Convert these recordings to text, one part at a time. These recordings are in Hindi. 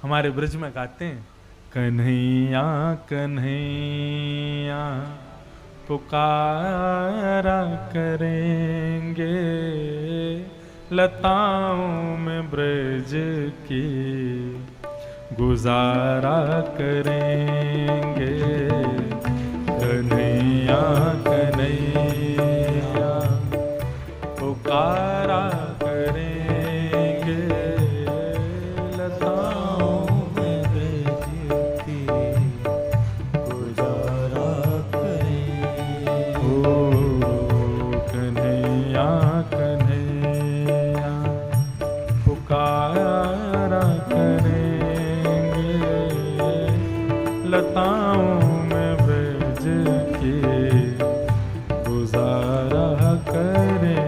हमारे ब्रज में गाते हैं, कन्हैया कन्हैया पुकारा करेंगे, लताओं में ब्रज की गुजारा करेंगे। कन्हैया कन्हैया पुकारा करेंगे, लताओं में ब्रज की गुजारा करेंगे। ओ कन्हैया कन्हैया पुकारा करेंगे, लताओं में ब्रज की गुजारा करेंगे।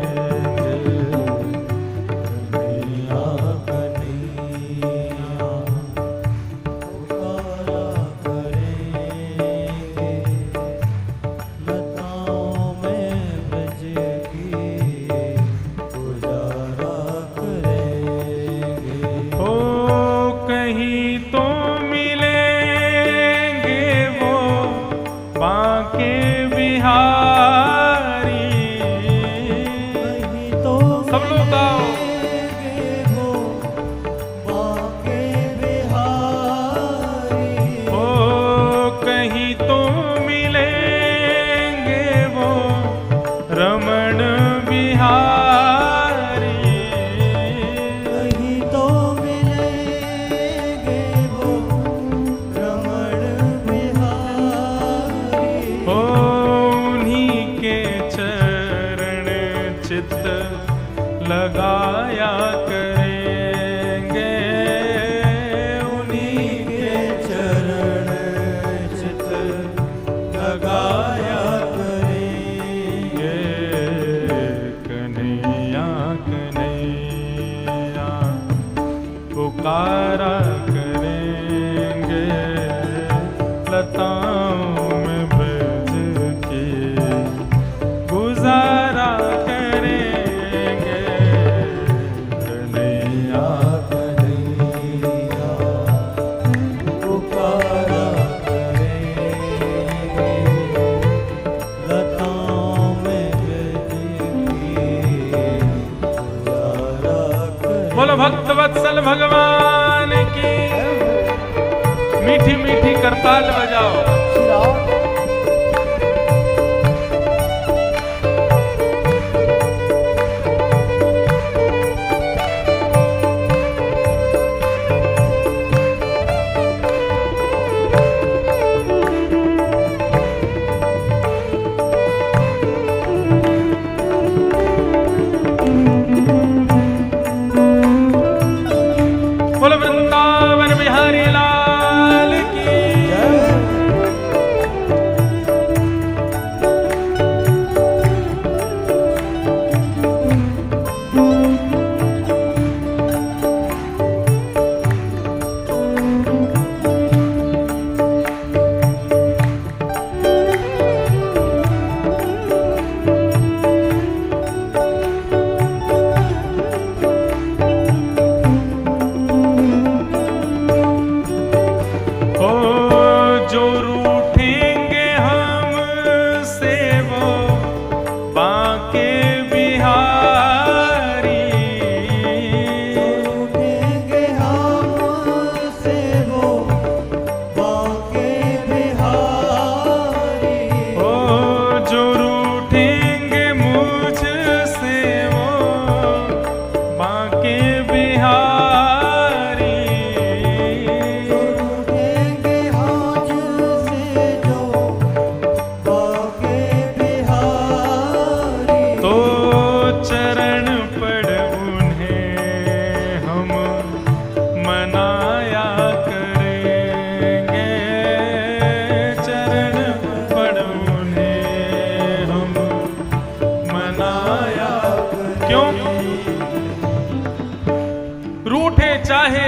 लगाया करेंगे, उन्हीं के चरण चित लगाया करेंगे। कन्हैया कन्हैया पुकारा करेंगे, लताओं में ब्रज की गुजारा भक्त वत्सल भगवान की मीठी मीठी करताल बजाओ।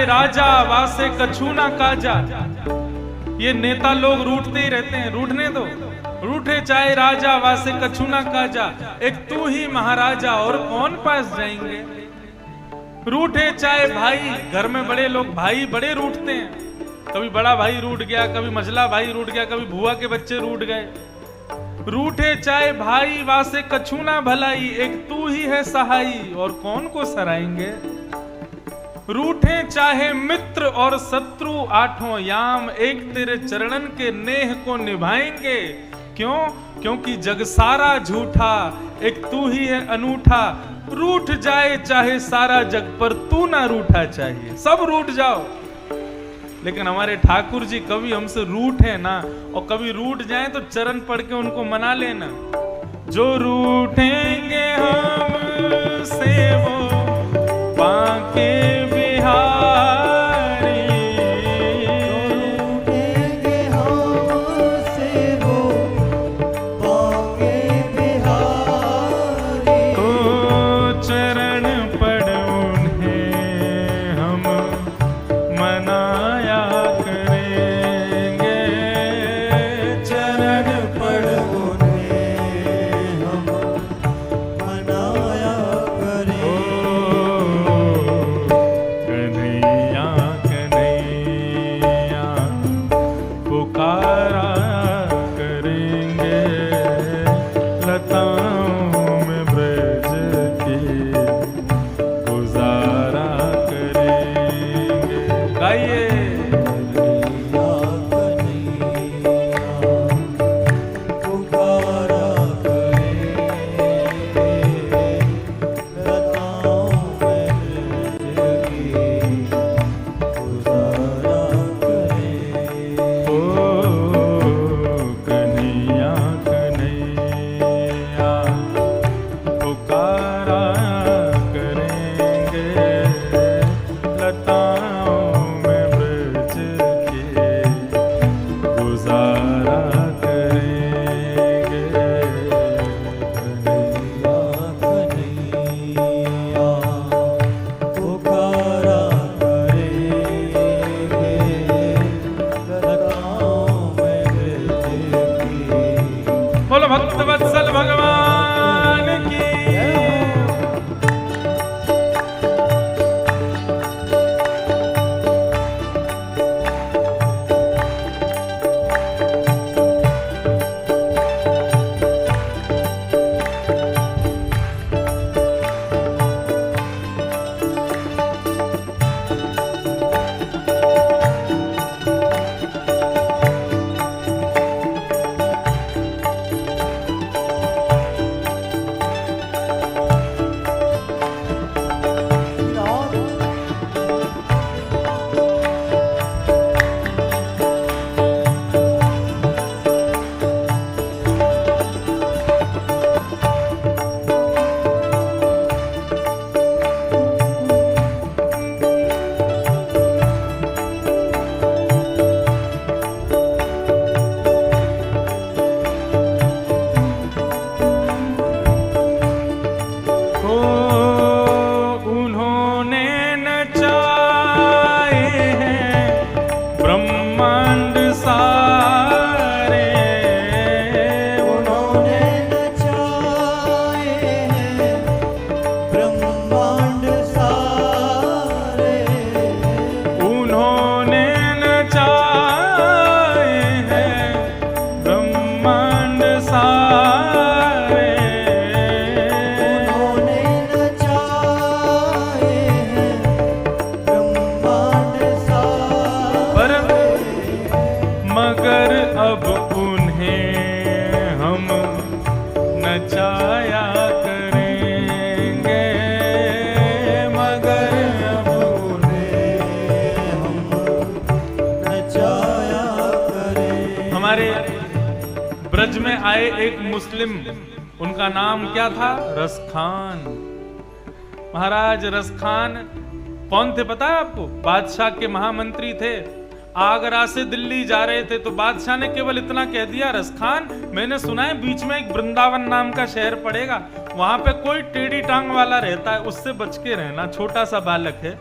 राजा वासे कछु ना काजा। ये नेता लोग रूठते ही रहते हैं, रूठने दो, रूठे चाहे राजा वासे कछु ना काजा। एक तू ही महाराजा और कौन पास जाएंगे। रूठे चाहे भाई, घर में बड़े लोग भाई बड़े रूठते हैं, कभी बड़ा भाई रूठ गया, कभी मझला भाई रूठ गया, कभी भुआ के बच्चे रूठ गए। रूठे चाहे भाई वासे कछु ना भलाई, एक तू ही है सहाई और कौन को सराएंगे। रूठे चाहे मित्र और शत्रु आठों याम, एक तेरे चरणन के नेह को निभाएंगे। क्यों? क्योंकि जग सारा झूठा, एक तू ही है अनूठा। रूठ जाए चाहे सारा जग, पर तू ना रूठा चाहिए। सब रूठ जाओ, लेकिन हमारे ठाकुर जी कभी हमसे रूठे ना, और कभी रूठ जाए तो चरण पढ़ के उनको मना लेना। जो रूठेंगे हमसे वो बांके बिहारी, रूठेंगे हमसे वो बांके बिहारी। तो चरण पढ़ उन्हें हम मनाया करेंगे। चरण पढ़ उन्हें हम मनाया करेंगे। कन्हैया कन्हैया पुकारा करेंगे, लताओं में ब्रज की गुजारा करेंगे। गाइए भक्तवत्सल भगवान की। ब्रज में आए एक मुस्लिम, उनका नाम क्या था? रसखान। महाराज रसखान कौन थे पता है आपको? बादशाह के महामंत्री थे। आगरा से दिल्ली जा रहे थे तो बादशाह ने केवल इतना कह दिया, रसखान मैंने सुना है बीच में एक वृंदावन नाम का शहर पड़ेगा, वहां पे कोई टेढ़ी टांग वाला रहता है, उससे बच के रहना, छोटा सा बालक है।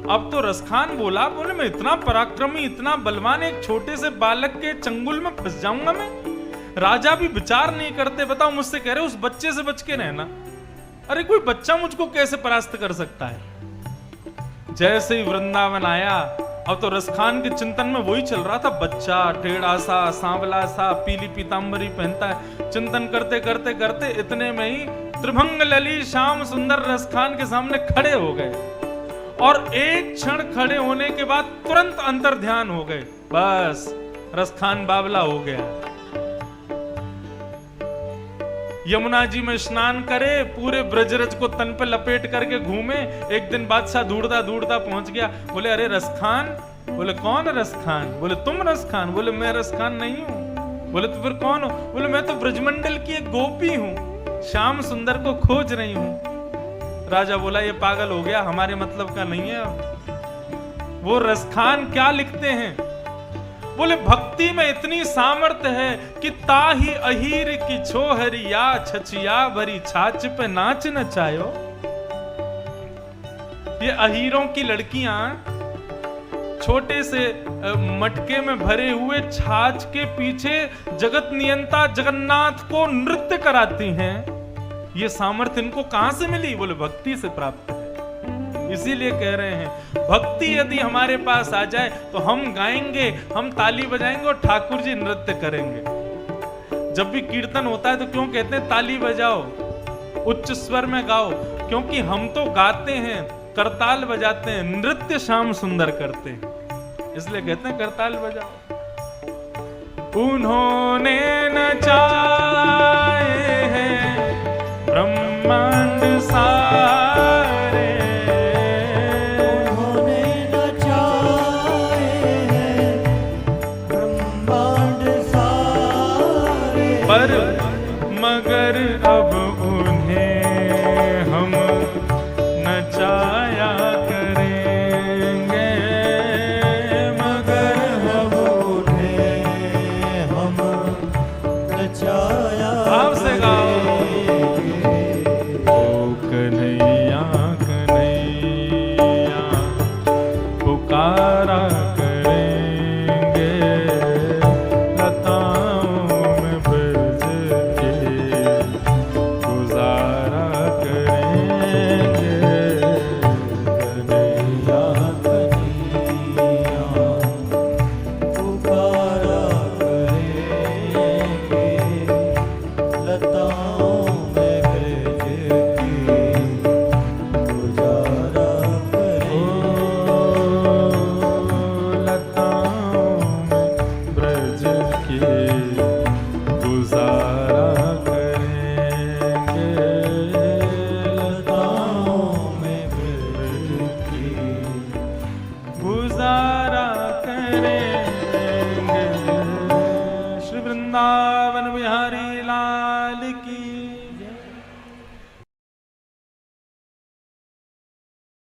अब तो रसखान बोला, बोले मैं इतना पराक्रमी इतना बलवान एक छोटे से बालक के चंगुल में फंस जाऊंगा मैं? राजा भी विचार नहीं करते, बताओ मुझसे कह रहे उस बच्चे से बच के रहना। अरे कोई बच्चा मुझको कैसे परास्त कर सकता है। जैसे ही वृंदावन आया, अब तो रसखान के चिंतन में वही चल रहा था, बच्चा टेढ़ा सा सांवला सा पीली पीतांबरी पहनता है। चिंतन करते करते करते इतने में ही त्रिभंग लली श्याम सुंदर रसखान के सामने खड़े हो गए, और एक क्षण खड़े होने के बाद तुरंत अंतर ध्यान हो गए। बस रसखान बावला हो गया। यमुना जी में स्नान करे, पूरे ब्रजरज को तन पे लपेट करके घूमे। एक दिन बादशाह ढूंढता ढूंढता पहुंच गया। बोले अरे रसखान। बोले कौन रसखान? बोले तुम रसखान। बोले मैं रसखान नहीं हूं। बोले तो फिर कौन हो? बोले मैं तो ब्रजमंडल की एक गोपी हूं, श्याम सुंदर को खोज रही हूं। राजा बोला ये पागल हो गया, हमारे मतलब का नहीं है। वो रसखान क्या लिखते हैं? बोले भक्ति में इतनी सामर्थ्य है कि ताही अहीर की छोहरिया छचिया भरी छाछ पे नाच नचायो। ये अहीरों की लड़कियां छोटे से मटके में भरे हुए छाछ के पीछे जगत नियंता जगन्नाथ को नृत्य कराती हैं। ये सामर्थ्य इनको कहां से मिली? बोले भक्ति से प्राप्त है। इसीलिए कह रहे हैं भक्ति यदि हमारे पास आ जाए तो हम गाएंगे, हम ताली बजाएंगे और ठाकुर जी नृत्य करेंगे। जब भी कीर्तन होता है तो क्यों कहते हैं ताली बजाओ, उच्च स्वर में गाओ? क्योंकि हम तो गाते हैं, करताल बजाते हैं, नृत्य श्याम सुंदर करते हैं, इसलिए कहते हैं करताल बजाओ। उन्होंने नचाए हैं ब्रह्मांड सारे, उन्होंने नचाए हैं ब्रह्मांड सारे, पर मगर अब उन्हें हम नचाया करेंगे, मगर हम उन्हें हम नचाया भाव से गाओ। कन्हैया कन्हैया पुकारा करेंगे, लताओं में ब्रज के गुजारा करेंगे। कन्हैया कन्हैया पुकारा करेंगे, लताओं में ब्रज की गुजारा करेंगे। लताओं में ब्रज के गुजारा करेंगे, लताओं में ब्रज की गुजारा करेंगे। श्री वृंदावन